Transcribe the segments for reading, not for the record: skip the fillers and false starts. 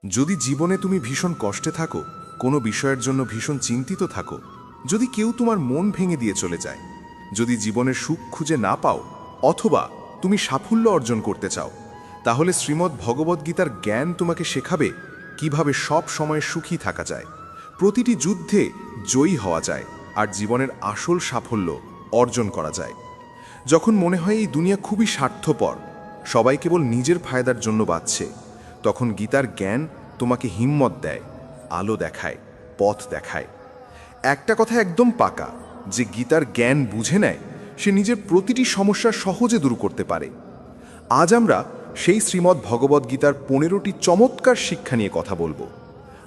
যদি জীবনে তুমি ভীষণ কষ্টে থাকো, কোনো বিষয়ের জন্য ভীষণ চিন্তিত থাকো, যদি কেউ তোমার মন ভেঙে দিয়ে চলে যায়, যদি জীবনের সুখ খুঁজে না পাও, অথবা তুমি সাফল্য অর্জন করতে চাও, তাহলে শ্রীমদ্ ভগবদ্গীতার জ্ঞান তোমাকে শেখাবে কিভাবে সব সময় সুখী থাকা যায়, প্রতিটি যুদ্ধে জয়ী হওয়া যায় আর জীবনের আসল সাফল্য অর্জন করা যায়। যখন মনে হয় এই দুনিয়া খুবই স্বার্থপর, সবাই কেবল নিজের ফায়দার জন্য বাঁচছে, তখন গীতার জ্ঞান তোমাকে হিম্মত দেয়, আলো দেখায়, পথ দেখায়। একটা কথা একদম পাকা, যে গীতার জ্ঞান বুঝে নেয় সে নিজের প্রতিটি সমস্যা সহজে দূর করতে পারে। আজ আমরা সেই শ্রীমদ্ ভগবদ্গীতার 15টি চমৎকার শিক্ষা নিয়ে কথা বলবো।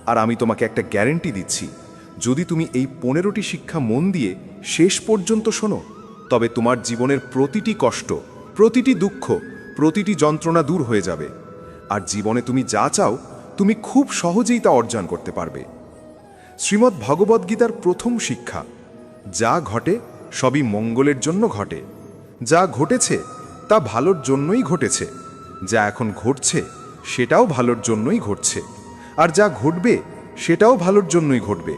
আর আমি তোমাকে একটা গ্যারেন্টি দিচ্ছি, যদি তুমি এই 15টি শিক্ষা মন দিয়ে শেষ পর্যন্ত শোনো, তবে তোমার জীবনের প্রতিটি কষ্ট, প্রতিটি দুঃখ, প্রতিটি যন্ত্রণা দূর হয়ে যাবে। আর জীবনে তুমি যা চাও, তুমি খুব সহজেই তা অর্জন করতে পারবে। শ্রীমদ্ ভগবদ্গীতার প্রথম শিক্ষা, যা ঘটে সবই মঙ্গলের জন্য ঘটে। যা ঘটেছে তা ভালোর জন্যই ঘটেছে, যা এখন ঘটছে সেটাও ভালোর জন্যই ঘটছে, আর যা ঘটবে সেটাও ভালোর জন্যই ঘটবে।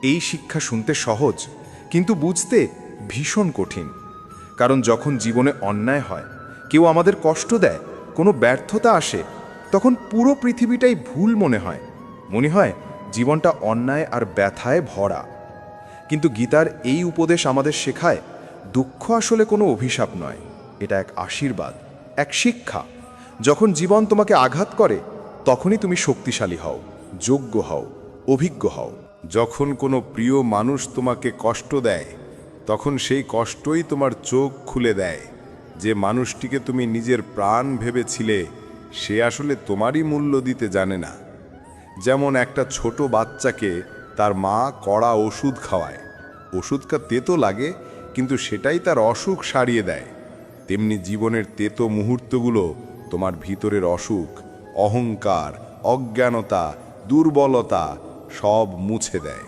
এই শিক্ষা শুনতে সহজ, কিন্তু বুঝতে ভীষণ কঠিন। কারণ যখন জীবনে অন্যায় হয়, কেউ আমাদের কষ্ট দেয়, কোনো ব্যর্থতা আসে, তখন পুরো পৃথিবীটাই ভুল মনে হয়। মনে হয় জীবনটা অন্যায় আর ব্যথায় ভরা। কিন্তু গীতার এই উপদেশ আমাদের শেখায়, দুঃখ আসলে কোনো অভিশাপ নয়, এটা এক আশীর্বাদ, এক শিক্ষা। যখন জীবন তোমাকে আঘাত করে, তখনই তুমি শক্তিশালী হও, যোগ্য হও, অভিজ্ঞ হও। যখন কোনো প্রিয় মানুষ তোমাকে কষ্ট দেয়, তখন সেই কষ্টই তোমার চোখ খুলে দেয় যে মানুষটিকে তুমি নিজের প্রাণ ভেবেছিলে, সে আসলে তোমারই মূল্য দিতে জানে না। যেমন একটা ছোট বাচ্চাকে তার মা কড়া ওষুধ খাওয়ায়, ওষুধটা তেতো লাগে, কিন্তু সেটাই তার অসুখ সারিয়ে দেয়। তেমনি জীবনের তেতো মুহূর্তগুলো তোমার ভিতরের অসুখ, অহংকার, অজ্ঞানতা, দুর্বলতা সব মুছে দেয়।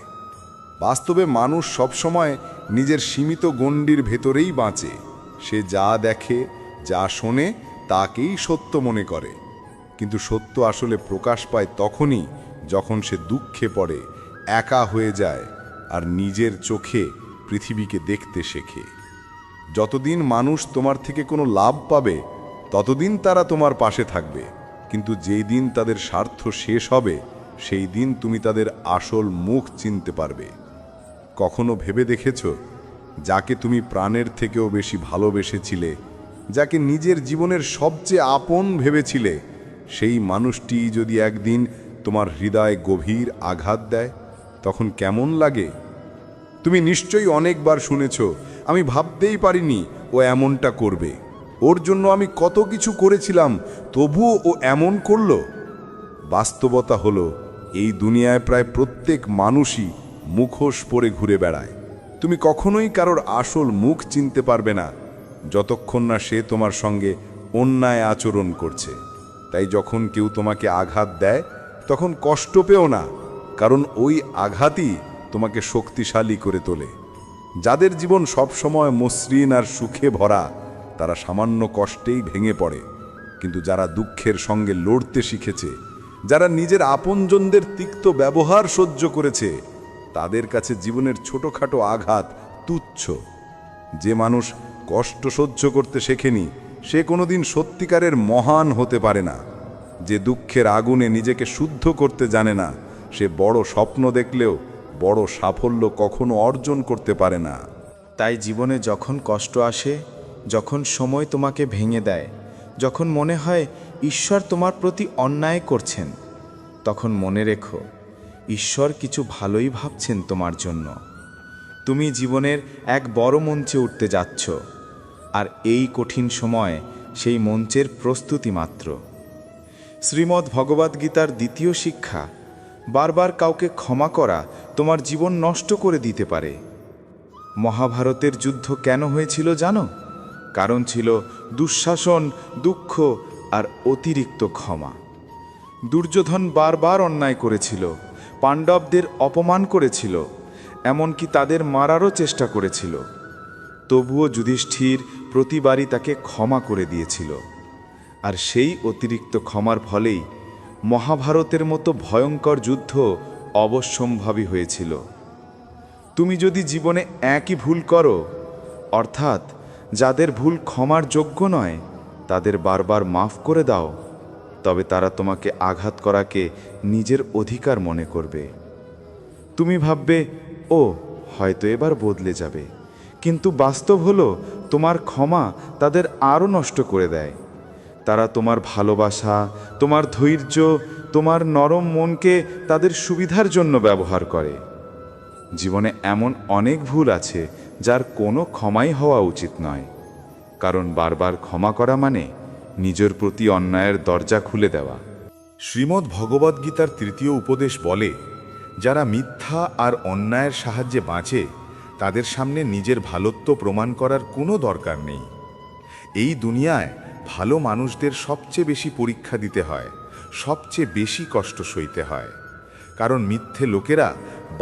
বাস্তবে মানুষ সবসময় নিজের সীমিত গণ্ডির ভেতরেই বাঁচে। সে যা দেখে, যা শোনে, তাকেই সত্য মনে করে। কিন্তু সত্য আসলে প্রকাশ পায় তখনই যখন সে দুঃখে পড়ে, একা হয়ে যায় আর নিজের চোখে পৃথিবীকে দেখতে শেখে। যতদিন মানুষ তোমার থেকে কোনো লাভ পাবে, ততদিন তারা তোমার পাশে থাকবে। কিন্তু যেই দিন তাদের স্বার্থ শেষ হবে, সেই দিন তুমি তাদের আসল মুখ চিনতে পারবে। কখনো ভেবে দেখেছ, যাকে তুমি প্রাণের থেকেও বেশি ভালোবেসেছিলে, যাকে নিজের জীবনের সবচেয়ে আপন ভেবেছিলে, সেই মানুষটি যদি একদিন তোমার হৃদয়ে গভীর আঘাত দেয়, তখন কেমন লাগে? তুমি নিশ্চয়ই অনেকবার শুনেছ, আমি ভাবতেই পারিনি ও এমনটা করবে, ওর জন্য আমি কত কিছু করেছিলাম, তবুও ও এমন করলো। বাস্তবতা হলো, এই দুনিয়ায় প্রায় প্রত্যেক মানুষই মুখোশ পরে ঘুরে বেড়ায়। তুমি কখনোই কারোর আসল মুখ চিনতে পারবে না, যতক্ষণ না সে তোমার সঙ্গে অন্যায় আচরণ করছে। তাই যখন কেউ তোমাকে আঘাত দেয়, তখন কষ্ট পেও না, কারণ ওই আঘাতই তোমাকে শক্তিশালী করে তোলে। যাদের জীবন সবসময় মসৃণ আর সুখে ভরা, তারা সামান্য কষ্টেই ভেঙে পড়ে। কিন্তু যারা দুঃখের সঙ্গে লড়তে শিখেছে, যারা নিজের আপনজনদের তিক্ত ব্যবহার সহ্য করেছে, তাদের কাছে জীবনের ছোটখাটো আঘাত তুচ্ছ। যে মানুষ কষ্ট সহ্য করতে শেখেনি, সে কোনোদিন সত্যিকারের মহান হতে পারে না। যে দুঃখের আগুনে নিজেকে শুদ্ধ করতে জানে না, সে বড় স্বপ্ন দেখলেও বড় সাফল্য কখনো অর্জন করতে পারে না। তাই জীবনে যখন কষ্ট আসে, যখন সময় তোমাকে ভেঙে দেয়, যখন মনে হয় ঈশ্বর তোমার প্রতি অন্যায় করছেন, তখন মনে রেখো, ঈশ্বর কিছু ভালোই ভাবছেন তোমার জন্য। তুমি জীবনের এক বড় মঞ্চে উঠতে যাচ্ছ, আর এই কঠিন সময় সেই মঞ্চের প্রস্তুতি মাত্র। শ্রীমদ্ ভগবদ্গীতার দ্বিতীয় শিক্ষা, বারবার কাউকে ক্ষমা করা তোমার জীবন নষ্ট করে দিতে পারে। মহাভারতের যুদ্ধ কেন হয়েছিল জানো? কারণ ছিল দুঃশাসন, দুঃখ আর অতিরিক্ত ক্ষমা। দুর্যোধন বারবার অন্যায় করেছিল, পাণ্ডবদের অপমান করেছিল, এমনকি তাদের মারারও চেষ্টা করেছিল। তবুও যুধিষ্ঠির প্রতিবারই তাকে ক্ষমা করে দিয়েছিল। আর সেই অতিরিক্ত ক্ষমার ফলেই মহাভারতের মতো ভয়ঙ্কর যুদ্ধ অবশ্যম্ভাবী হয়েছিল। তুমি যদি জীবনে একই ভুল করো, অর্থাৎ যাদের ভুল ক্ষমার যোগ্য নয় তাদের বারবার মাফ করে দাও, তবে তারা তোমাকে আঘাত করাকে নিজের অধিকার মনে করবে। তুমি ভাববে, ও হয়তো এবার বদলে যাবে, কিন্তু বাস্তব হলো তোমার ক্ষমা তাদের আরও নষ্ট করে দেয়। তারা তোমার ভালোবাসা, তোমার ধৈর্য, তোমার নরম মনকে তাদের সুবিধার জন্য ব্যবহার করে। জীবনে এমন অনেক ভুল আছে যার কোনো ক্ষমাই হওয়া উচিত নয়, কারণ বারবার ক্ষমা করা মানে নিজের প্রতি অন্যায়ের দরজা খুলে দেওয়া। শ্রীমদ্ ভগবদ্গীতার ৩য় উপদেশ বলে, যারা মিথ্যা আর অন্যায়ের সাহায্যে বাঁচে তাদের সামনে নিজের ভালোত্ব প্রমাণ করার কোনো দরকার নেই। এই দুনিয়ায় ভালো মানুষদের সবচেয়ে বেশি পরীক্ষা দিতে হয়, সবচেয়ে বেশি কষ্ট সইতে হয়, কারণ মিথ্যে লোকেরা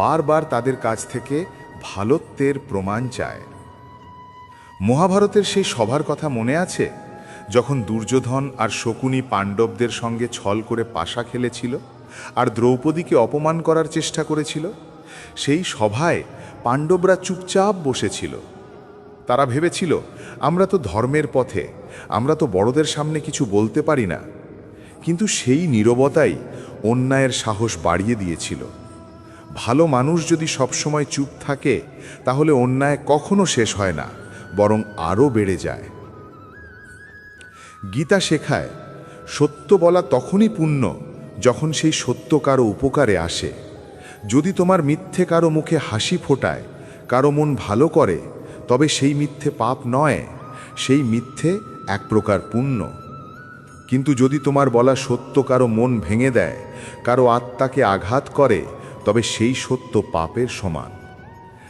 বারবার তাদের কাছ থেকে ভালোত্বের প্রমাণ চায়। মহাভারতের সেই সভার কথা মনে আছে, যখন দুর্যোধন আর শকুনি পাণ্ডবদের সঙ্গে ছল করে পাশা খেলেছিল আর দ্রৌপদীকে অপমান করার চেষ্টা করেছিল? সেই সভায় পাণ্ডবরা চুপচাপ বসেছিল। তারা ভেবেছিল, আমরা তো ধর্মের পথে, আমরা তো বড়দের সামনে কিছু বলতে পারি না। কিন্তু সেই নীরবতাই অন্যায়ের সাহস বাড়িয়ে দিয়েছিল। ভালো মানুষ যদি সবসময় চুপ থাকে তাহলে অন্যায় কখনো শেষ হয় না, বরং আরও বেড়ে যায়। গীতা শেখায়, সত্য বলা তখনই পুণ্য যখন সেই সত্য কারো উপকারে আসে। যদি তোমার মিথ্যে কারো মুখে হাসি ফোটায়, কারো মন ভালো করে, তবে সেই মিথ্যে পাপ নয়, সেই মিথ্যে এক প্রকার পুণ্য। কিন্তু যদি তোমার বলা সত্য কারো মন ভেঙে দেয়, কারো আত্মাকে আঘাত করে, তবে সেই সত্য পাপের সমান।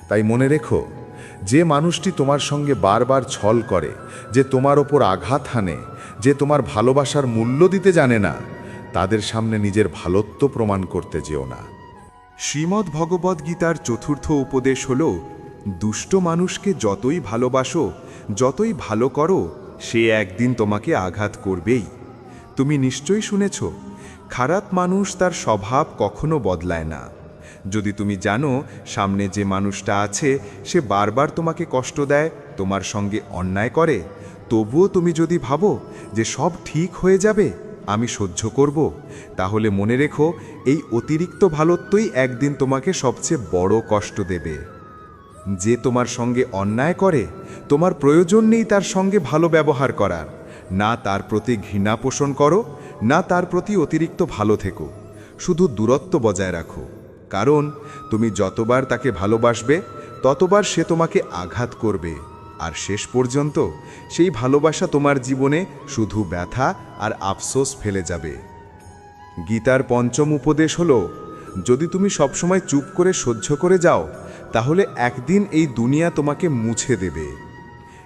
তাই মনে রেখো, যে মানুষটি তোমার সঙ্গে বারবার ছল করে, যে তোমার ওপর আঘাত হানে, যে তোমার ভালোবাসার মূল্য দিতে জানে না, তাদের সামনে নিজের ভালোত্ব প্রমাণ করতে যেও না। শ্রীমদ্ ভগবদ্গীতার ৪র্থ উপদেশ হল, দুষ্ট মানুষকে যতই ভালোবাসো, যতই ভালো করো, সে একদিন তোমাকে আঘাত করবেই। তুমি নিশ্চয়ই শুনেছ, খারাপ মানুষ তার স্বভাব কখনো বদলায় না। যদি তুমি জানো সামনে যে মানুষটা আছে সে বারবার তোমাকে কষ্ট দেয়, তোমার সঙ্গে অন্যায় করে, তবুও তুমি যদি ভাবো যে সব ঠিক হয়ে যাবে, আমি সহ্য করব, তাহলে মনে রেখো, এই অতিরিক্ত ভালোত্বই একদিন তোমাকে সবচেয়ে বড় কষ্ট দেবে। যে তোমার সঙ্গে অন্যায় করে, তোমার প্রয়োজন নেই তার সঙ্গে ভালো ব্যবহার করার। না তার প্রতি ঘৃণা পোষণ করো, না তার প্রতি অতিরিক্ত ভালো থেকো, শুধু দূরত্ব বজায় রাখো। কারণ তুমি যতবার তাকে ভালোবাসবে, ততবার সে তোমাকে আঘাত করবে, আর শেষ পর্যন্ত সেই ভালোবাসা তোমার জীবনে শুধু ব্যথা আর আফসোস ফেলে যাবে। গীতার ৫ম উপদেশ হল, যদি তুমি সবসময় চুপ করে সহ্য করে যাও, তাহলে একদিন এই দুনিয়া তোমাকে মুছে দেবে।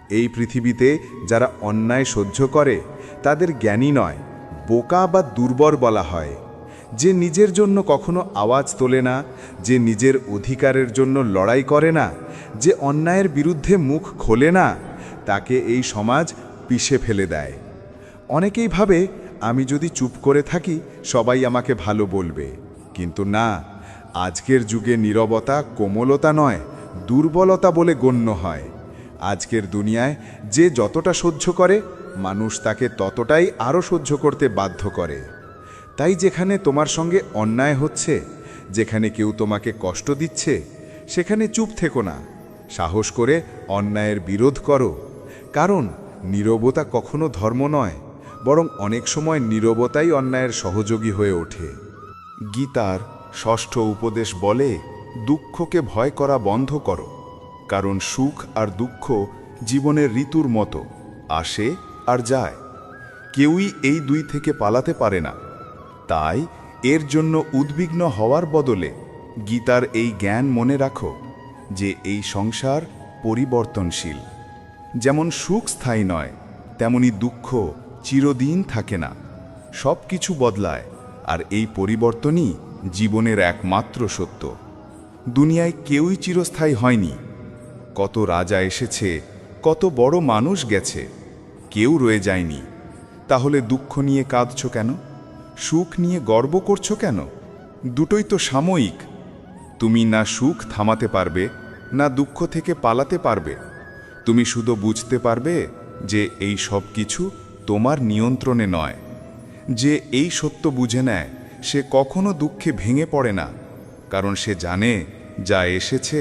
এই পৃথিবীতে যারা অন্যায় সহ্য করে তাদের জ্ঞানী নয়, বোকা বা দুর্বল বলা হয়। যে নিজের জন্য কখনো আওয়াজ তোলে না, যে নিজের অধিকারের জন্য লড়াই করে না, যে অন্যায়ের বিরুদ্ধে মুখ খোলে না, তাকে এই সমাজ পিষে ফেলে দেয়। অনেকেই ভাবে, আমি যদি চুপ করে থাকি সবাই আমাকে ভালো বলবে, কিন্তু না, আজকের যুগে নীরবতা কোমলতা নয়, দুর্বলতা বলে গণ্য হয়। আজকের দুনিয়ায় যে যতটা সহ্য করে, মানুষ তাকে ততটাই আরও সহ্য করতে বাধ্য করে। তাই যেখানে তোমার সঙ্গে অন্যায় হচ্ছে, যেখানে কেউ তোমাকে কষ্ট দিচ্ছে, সেখানে চুপ থেকো না, সাহস করে অন্যায়ের বিরোধ করো। কারণ নীরবতা কখনো ধর্ম নয়, বরং অনেক সময় নীরবতাই অন্যায়ের সহযোগী হয়ে ওঠে। গীতার ৬ষ্ঠ উপদেশ বলে, দুঃখকে ভয় করা বন্ধ করো, কারণ সুখ আর দুঃখ জীবনের ঋতুর মতো আসে আর যায়। কেউই এই দুই থেকে পালাতে পারে না। তাই এর জন্য উদ্বিগ্ন হওয়ার বদলে গীতার এই জ্ঞান মনে রাখো যে এই সংসার পরিবর্তনশীল। যেমন সুখ স্থায়ী নয়, তেমনি দুঃখ চিরদিন থাকে না। সব কিছু বদলায়, আর এই পরিবর্তনই জীবনের একমাত্র সত্য। দুনিয়ায় কেউই চিরস্থায়ী হয়নি। কত রাজা এসেছে, কত বড় মানুষ গেছে, কেউ রয়ে যায়নি। তাহলে দুঃখ নিয়ে কাঁদছ কেন? সুখ নিয়ে গর্ব করছো কেন? দুটোই তো সাময়িক। তুমি না সুখ থামাতে পারবে, না দুঃখ থেকে পালাতে পারবে। তুমি শুধু বুঝতে পারবে যে এই সব কিছু তোমার নিয়ন্ত্রণে নয়। যে এই সত্য বুঝে নেয় সে কখনো দুঃখে ভেঙে পড়ে না, কারণ সে জানে যা এসেছে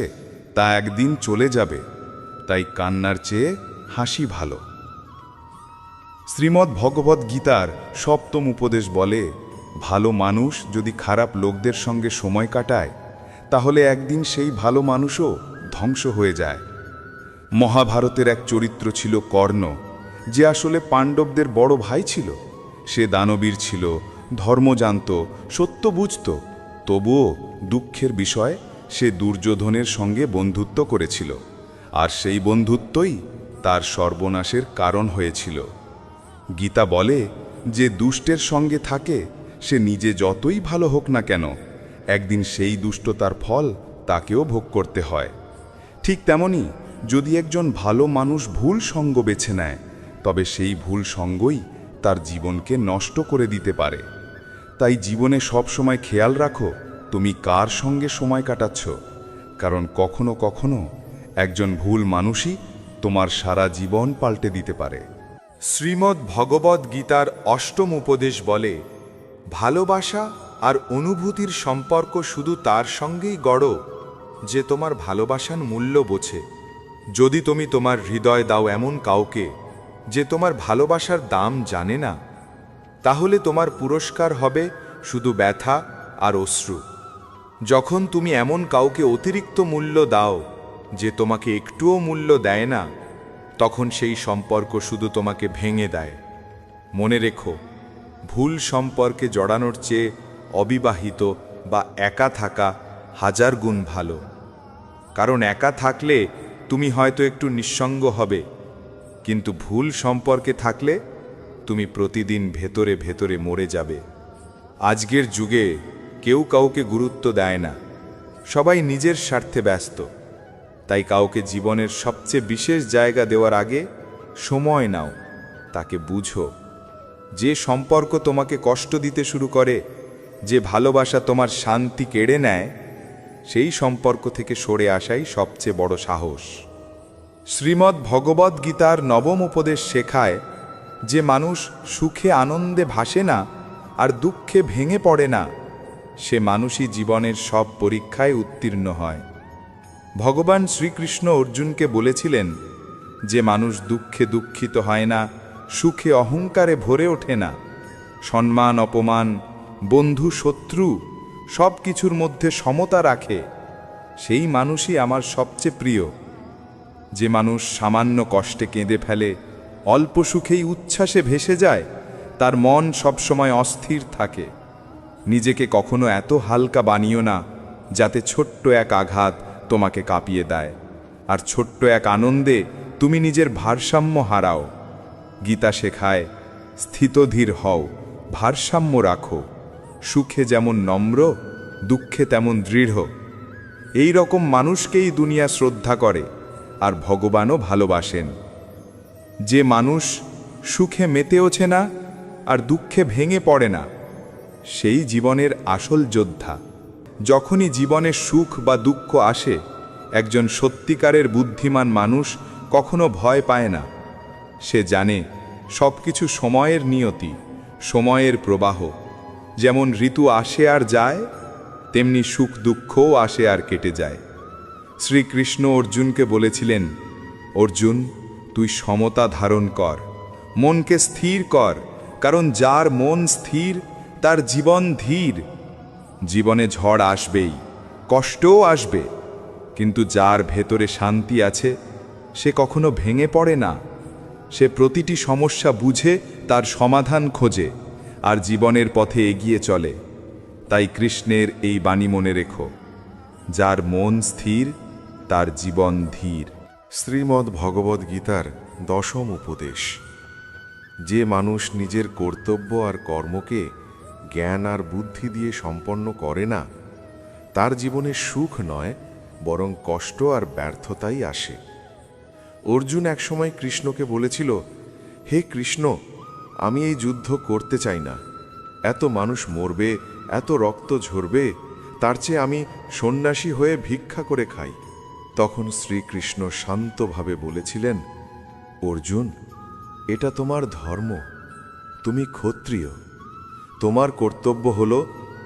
তা একদিন চলে যাবে। তাই কান্নার চেয়ে হাসি ভালো। শ্রীমদ্ ভগবদ্ গীতার সপ্তম উপদেশ বলে, ভালো মানুষ যদি খারাপ লোকদের সঙ্গে সময় কাটায় তাহলে একদিন সেই ভালো মানুষও ধ্বংস হয়ে যায়। মহাভারতের এক চরিত্র ছিল কর্ণ, যে আসলে পাণ্ডবদের বড় ভাই ছিল। সে দানবীর ছিল, ধর্ম জানত, সত্য বুঝত। তবুও দুঃখের বিষয় সে দুর্যোধনের সঙ্গে বন্ধুত্ব করেছিল, আর সেই বন্ধুত্বই তার সর্বনাশের কারণ হয়েছিল। গীতা বলে, যে দুষ্টের সঙ্গে থাকে সে নিজে যতই ভালো হোক না কেন, একদিন সেই দুষ্টতার ফল তাকেও ভোগ করতে হয়। ঠিক তেমনি যদি একজন ভালো মানুষ ভুল সঙ্গ বেছে নেয়, তবে সেই ভুল সঙ্গই তার জীবনকে নষ্ট করে দিতে পারে। তাই জীবনে সব সময় খেয়াল রাখো তুমি কার সঙ্গে সময় কাটাচ্ছ, কারণ কখনো কখনো একজন ভুল মানুষই তোমার সারা জীবন পাল্টে দিতে পারে। শ্রীমদ্ ভগবদ্ গীতার অষ্টম উপদেশ বলে, ভালোবাসা আর অনুভূতির সম্পর্ক শুধু তার সঙ্গেই গড়ো যে তোমার ভালোবাসার মূল্য বোঝে। যদি তুমি তোমার হৃদয় দাও এমন কাউকে যে তোমার ভালোবাসার দাম জানে না, তাহলে তোমার পুরস্কার হবে শুধু ব্যথা আর অশ্রু। যখন তুমি এমন কাউকে অতিরিক্ত মূল্য দাও যে তোমাকে একটুও মূল্য দেয় না, তখন সেই সম্পর্ক শুধু তোমাকে ভেঙে দেয়। মনে রেখো, ভুল সম্পর্কে জড়ানোর চেয়ে অবিবাহিত বা একা থাকা হাজার গুণ ভালো। কারণ একা থাকলে তুমি হয়তো একটু নিঃসঙ্গ হবে, কিন্তু ভুল সম্পর্কে থাকলে তুমি প্রতিদিন ভেতরে ভেতরে মরে যাবে। আজকের যুগে কেউ কাউকে গুরুত্ব দেয় না, সবাই নিজের স্বার্থে ব্যস্ত। তাই কাউকে জীবনের সবচেয়ে বিশেষ জায়গা দেওয়ার আগে সময় নাও, তাকে বুঝো। যে সম্পর্ক তোমাকে কষ্ট দিতে শুরু করে, যে ভালোবাসা তোমার শান্তি কেড়ে নেয়, সেই সম্পর্ক থেকে সরে আসাই সবচেয়ে বড় সাহস। শ্রীমদ্ ভগবদ্ গীতার নবম উপদেশ শেখায় যে মানুষ সুখে আনন্দে ভাসে না আর দুঃখে ভেঙে পড়ে না, সে মানুষই জীবনের সব পরীক্ষায় উত্তীর্ণ হয়। ভগবান শ্রীকৃষ্ণ অর্জুনকে বলেছিলেন, যে মানুষ দুঃখে দুঃখিত হয় না, সুখে অহংকারে ভরে ওঠে না, সম্মান অপমান, বন্ধু শত্রু সব কিছুর মধ্যে সমতা রাখে, সেই মানুষই আমার সবচেয়ে প্রিয়। যে মানুষ সামান্য কষ্টে কেঁদে ফেলে, অল্প সুখেই উচ্ছ্বাসে ভেসে যায়, তার মন সবসময় অস্থির থাকে। নিজেকে কখনো এত হালকা বানিও না যাতে ছোট্ট এক আঘাত তোমাকে কাঁপিয়ে দেয়, আর ছোট্ট এক আনন্দে তুমি নিজের ভারসাম্য হারাও। গীতা শেখায়, স্থিতধীর হও, ভারসাম্য রাখো। সুখে যেমন নম্র, দুঃখে তেমন দৃঢ়। এই রকম মানুষকেই দুনিয়া শ্রদ্ধা করে আর ভগবানও ভালোবাসেন। যে মানুষ সুখে মেতে ওঠে না আর দুঃখে ভেঙে পড়ে না, সেই জীবনের আসল যোদ্ধা। যখনই জীবনে সুখ বা দুঃখ আসে, একজন সত্যিকারের বুদ্ধিমান মানুষ কখনো ভয় পায় না। সে জানে সব কিছু সময়ের নিয়তি, সময়ের প্রবাহ। যেমন ঋতু আসে আর যায়, তেমনি সুখ দুঃখও আসে আর কেটে যায়। শ্রীকৃষ্ণ অর্জুনকে বলেছিলেন, অর্জুন, তুই সমতা ধারণ কর, মনকে স্থির কর, কারণ যার মন স্থির তার জীবন ধীর। জীবনে ঝড় আসবেই, কষ্টও আসবে, কিন্তু যার ভেতরে শান্তি আছে সে কখনো ভেঙে পড়ে না। সে প্রতিটি সমস্যা বুঝে তার সমাধান খোঁজে আর জীবনের পথে এগিয়ে চলে। তাই কৃষ্ণের এই বাণী মনে রেখো, যার মন স্থির তার জীবন ধীর। শ্রীমদ্ ভগবদ্ গীতার দশম উপদেশ, যে মানুষ নিজের কর্তব্য আর কর্মকে জ্ঞান আর বুদ্ধি দিয়ে সম্পন্ন করে না, তার জীবনে সুখ নয় বরং কষ্ট আর ব্যর্থতাই আসে। অর্জুন একসময় কৃষ্ণকে বলেছিল, হে কৃষ্ণ, আমি এই যুদ্ধ করতে চাই না, এত মানুষ মরবে, এত রক্ত ঝরবে, তার চেয়ে আমি সন্ন্যাসী হয়ে ভিক্ষা করে খাই। তখন শ্রীকৃষ্ণ শান্তভাবে বলেছিলেন, অর্জুন, এটা তোমার ধর্ম, তুমি ক্ষত্রিয়, তোমার কর্তব্য হল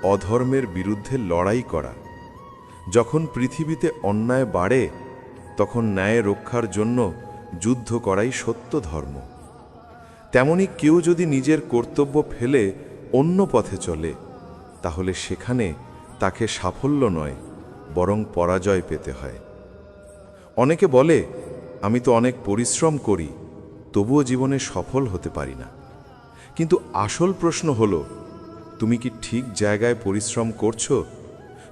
অধর্মের বিরুদ্ধে লড়াই করা। যখন পৃথিবীতে অন্যায় বাড়ে তখন ন্যায় রক্ষার জন্য যুদ্ধ করাই সত্য ধর্ম। তেমনি কেউ যদি নিজের কর্তব্য ফেলে অন্য পথে চলে, তাহলে সেখানে তাকে সাফল্য নয়, বরং পরাজয় পেতে হয়। অনেকে বলে, আমি তো অনেক পরিশ্রম করি, তবুও জীবনে সফল হতে পারি না। কিন্তু আসল প্রশ্ন হলো, তুমি কি ঠিক জায়গায় পরিশ্রম করছো?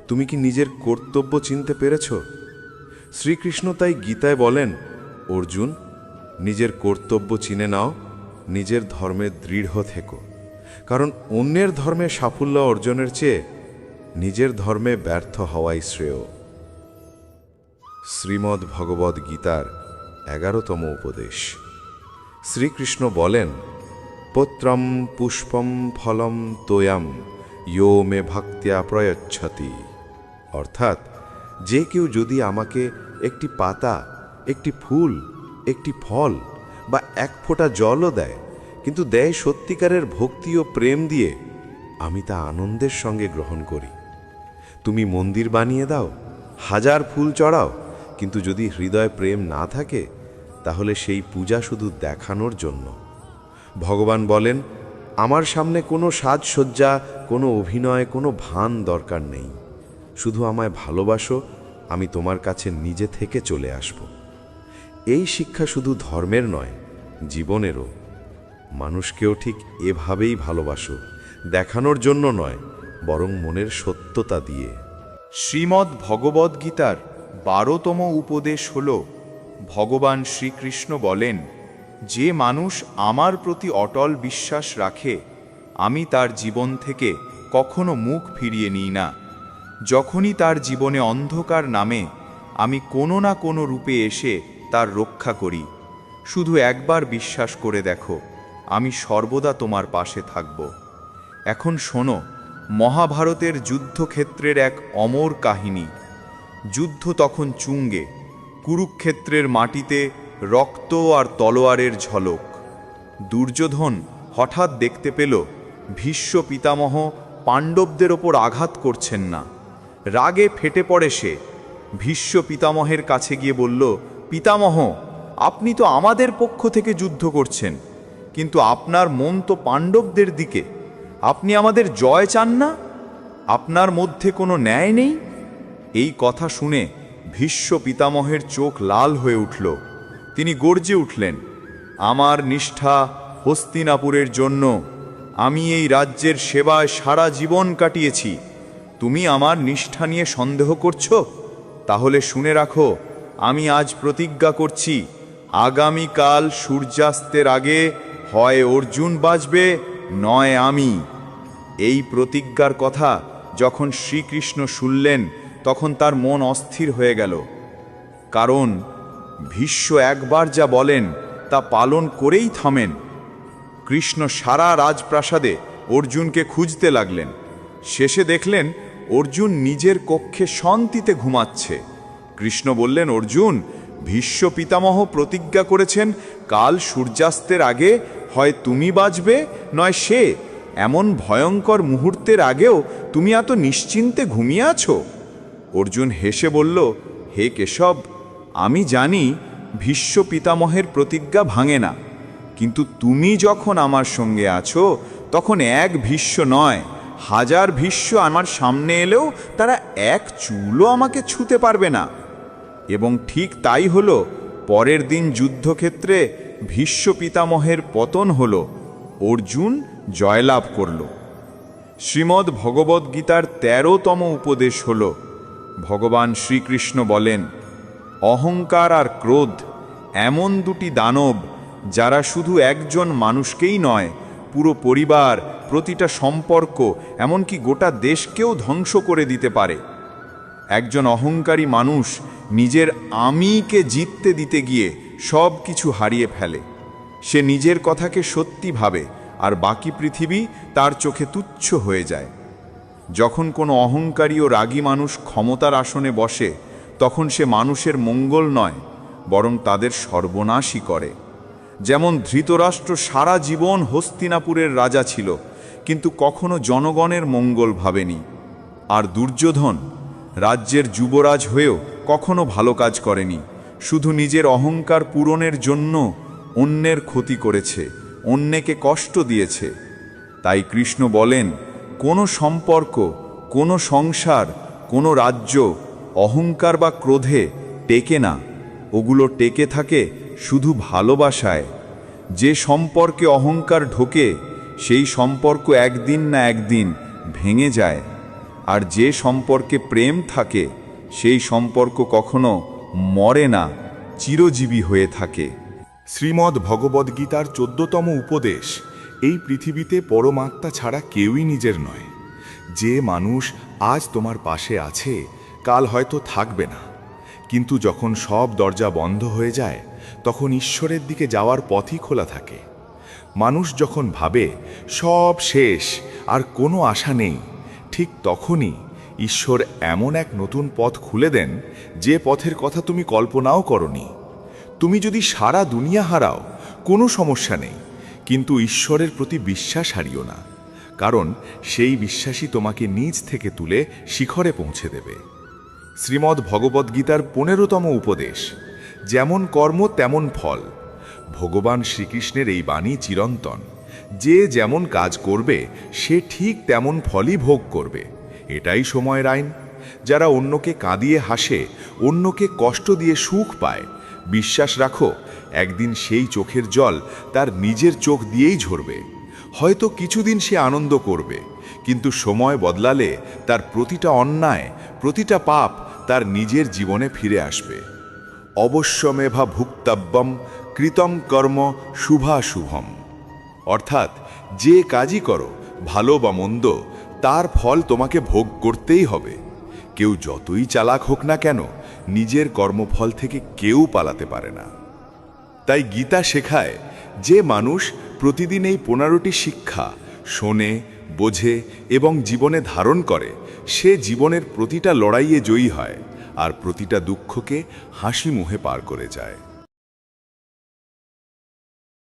তুমি কি নিজের কর্তব্য চিনতে পেরেছ? শ্রীকৃষ্ণ তাই গীতায় বলেন, অর্জুন, নিজের কর্তব্য চিনে নাও, নিজের ধর্মে দৃঢ় থেকো। কারণ অন্যের ধর্মে সাফল্য অর্জনের চেয়ে নিজের ধর্মে ব্যর্থ হওয়াই শ্রেয়। শ্রীমদ্ ভগবদ্ গীতার 11তম উপদেশ। শ্রীকৃষ্ণ বলেন, পত্রম পুষ্পম ফলম তোয়াম ইয়ো মে ভক্ত্যা প্রয়চ্ছতি। অর্থাৎ, যে কেউ যদি আমাকে একটি পাতা, একটি ফুল, একটি ফল বা এক ফোঁটা জলও দেয়, কিন্তু দেয় সত্যিকারের ভক্তি ও প্রেম দিয়ে, আমি তা আনন্দের সঙ্গে গ্রহণ করি। তুমি মন্দির বানিয়ে দাও, হাজার ফুল চড়াও, কিন্তু যদি হৃদয় প্রেম না থাকে, তাহলে সেই পূজা শুধু দেখানোর জন্য। ভগবান বলেন, আমার সামনে কোনো সাজসজ্জা, কোনো অভিনয়, কোনো ভান দরকার নেই। শুধু আমায় ভালোবাসো, আমি তোমার কাছে নিজে থেকে চলে আসব। এই শিক্ষা শুধু ধর্মের নয়, জীবনেরও। মানুষকেও ঠিক এভাবেই ভালোবাসো, দেখানোর জন্য নয়, বরং মনের সত্যতা দিয়ে। শ্রীমদ্ ভগবদ্গীতার 12তম উপদেশ হল, ভগবান শ্রীকৃষ্ণ বলেন, যে মানুষ আমার প্রতি অটল বিশ্বাস রাখে, আমি তার জীবন থেকে কখনো মুখ ফিরিয়ে নিই না। যখনই তার জীবনে অন্ধকার নামে, আমি কোনো না কোনো রূপে এসে তার রক্ষা করি। শুধু একবার বিশ্বাস করে দেখো, আমি সর্বদা তোমার পাশে থাকব। এখন শোনো মহাভারতের যুদ্ধক্ষেত্রের এক অমর কাহিনী। যুদ্ধ তখন চুঙ্গে, কুরুক্ষেত্রের মাটিতে রক্ত আর তলোয়ারের ঝলক। দুর্যোধন হঠাৎ দেখতে পেল ভীষ্ম পিতামহ পাণ্ডবদের ওপর আঘাত করছেন না। রাগে ফেটে পড়ে সে। ভীষ্ম পিতামহের কাছে গিয়ে বলল, পিতামহ, আপনি তো আমাদের পক্ষ থেকে যুদ্ধ করছেন, কিন্তু আপনার মন তো পাণ্ডবদের দিকে। আপনি আমাদের জয় চান না? আপনার মধ্যে কোনো ন্যায় নেই? এই কথা শুনে ভীষ্ম পিতামহের চোখ লাল হয়ে উঠল। তিনি গর্জে উঠলেন, আমার নিষ্ঠা হস্তিনাপুরের জন্য। আমি এই রাজ্যের সেবায় সারা জীবন কাটিয়েছি। তুমি আমার নিষ্ঠা নিয়ে সন্দেহ করছো? তাহলে শুনে রাখো, আমি আজ প্রতিজ্ঞা করছি, আগামীকাল সূর্যাস্তের আগে হয় অর্জুন বাঁচবে, নয় আমি। এই প্রতিজ্ঞার কথা যখন শ্রীকৃষ্ণ শুনলেন, তখন তার মন অস্থির হয়ে গেল। কারণ ভীষ্ম একবার যা বলেন তা পালন করেই থামেন। কৃষ্ণ সারা রাজপ্রাসাদে অর্জুনকে খুঁজতে লাগলেন। শেষে দেখলেন অর্জুন নিজের কক্ষে শান্তিতে ঘুমাচ্ছে। কৃষ্ণ বললেন, অর্জুন, ভীষ্ম পিতামহ প্রতিজ্ঞা করেছেন, কাল সূর্যাস্তের আগে হয় তুমি বাঁচবে, নয় সে। এমন ভয়ঙ্কর মুহূর্তের আগেও তুমি এত নিশ্চিন্তে ঘুমিয়ে আছো? অর্জুন হেসে বলল, হে কেশব, আমি জানি ভীষ্ম পিতামহের প্রতিজ্ঞা ভাঙে না, কিন্তু তুমি যখন আমার সঙ্গে আছো, তখন এক ভীষ্ম নয়, হাজার ভীষ্ম আমার সামনে এলেও তারা এক চুলও আমাকে ছুঁতে পারবে না। এবং ঠিক তাই হলো। পরের দিন যুদ্ধক্ষেত্রে ভীষ্ম পিতামহের পতন হল, অর্জুন জয়লাভ করল। শ্রীমদ্ ভগবদ্গীতার 13তম উপদেশ হল, ভগবান শ্রীকৃষ্ণ বলেন, অহংকার আর ক্রোধ এমন দুটি দানব, যারা শুধু একজন মানুষকেই নয়, পুরো পরিবার, প্রতিটা সম্পর্ক, এমনকি গোটা দেশকেও ধ্বংস করে দিতে পারে। একজন অহংকারী মানুষ নিজের আমিকে জিততে দিতে গিয়ে সব কিছু হারিয়ে ফেলে। সে নিজের কথাকে সত্যি ভাবে আর বাকি পৃথিবী তার চোখে তুচ্ছ হয়ে যায়। যখন কোনো অহংকারী ও রাগী মানুষ ক্ষমতার আসনে বসে, তখন সে মানুষের মঙ্গল নয়, বরং তাদের সর্বনাশই করে। যেমন ধৃতরাষ্ট্র সারা জীবন হস্তিনাপুরের রাজা ছিল, কিন্তু কখনো জনগণের মঙ্গল ভাবেনি। আর দুর্যোধন রাজ্যের যুবরাজ হয়েও কখনো ভালো কাজ করেনি, শুধু নিজের অহংকার পূরণের জন্য অন্যের ক্ষতি করেছে, অন্যকে কষ্ট দিয়েছে। তাই কৃষ্ণ বলেন, কোনো সম্পর্ক, কোনো সংসার, কোনো রাজ্য অহংকার বা ক্রোধে টেকে না, ওগুলো টেকে থাকে শুধু ভালোবাসায়। যে সম্পর্কে অহংকার ঢোকে সেই সম্পর্ক একদিন না একদিন ভেঙে যায়, আর যে সম্পর্কে প্রেম থাকে সেই সম্পর্ক কখনো মরে না, চিরজীবী হয়ে থাকে। শ্রীমদ্ ভগবদ্গীতার 14তম উপদেশ, এই পৃথিবীতে পরমাত্মা ছাড়া কেউই নিজের নয়। যে মানুষ আজ তোমার পাশে আছে, কাল হয়তো থাকবে না, কিন্তু যখন সব দরজা বন্ধ হয়ে যায় তখন ঈশ্বরের দিকে যাওয়ার পথই খোলা থাকে। মানুষ যখন ভাবে সব শেষ আর কোনো আশা নেই, ঠিক তখনই ঈশ্বর এমন এক নতুন পথ খুলে দেন, যে পথের কথা তুমি কল্পনাও করনি। তুমি যদি সারা দুনিয়া হারাও, কোনো সমস্যা নেই, কিন্তু ঈশ্বরের প্রতি বিশ্বাস হারিও না, কারণ সেই বিশ্বাসই তোমাকে নিজ থেকে তুলে শিখরে পৌঁছে দেবে। শ্রীমদ্ ভগবদ্গীতার 15তম উপদেশ, যেমন কর্ম তেমন ফল। ভগবান শ্রীকৃষ্ণের এই বাণী চিরন্তন। যে যেমন কাজ করবে সে ঠিক তেমন ফলই ভোগ করবে, এটাই সময়ের আইন। যারা অন্যকে কাঁদিয়ে হাসে, অন্যকে কষ্ট দিয়ে সুখ পায়, বিশ্বাস রাখো একদিন সেই চোখের জল তার নিজের চোখ দিয়েই ঝরবে। হয়তো কিছুদিন সে আনন্দ করবে, কিন্তু সময় বদলালে তার প্রতিটা অন্যায়, প্রতিটা পাপ তার নিজের জীবনে ফিরে আসবে। অবশ্যমেভা ভুক্তব্যম কৃতম কর্ম শুভাশুভম। অর্থাৎ যে কাজই করো, ভালো বা মন্দ, তার ফল তোমাকে ভোগ করতেই হবে। কেউ যতই চালাক হোক না কেন, নিজের কর্মফল থেকে কেউ পালাতে পারে না। তাই গীতা শেখায়, যে মানুষ প্রতিদিন এই 15টি শিক্ষা শোনে, বোঝে এবং জীবনে ধারণ করে, সে জীবনের প্রতিটা লড়াইয়ে জয়ী হয় আর প্রতিটা দুঃখকে হাসি মুখে পার করে যায়।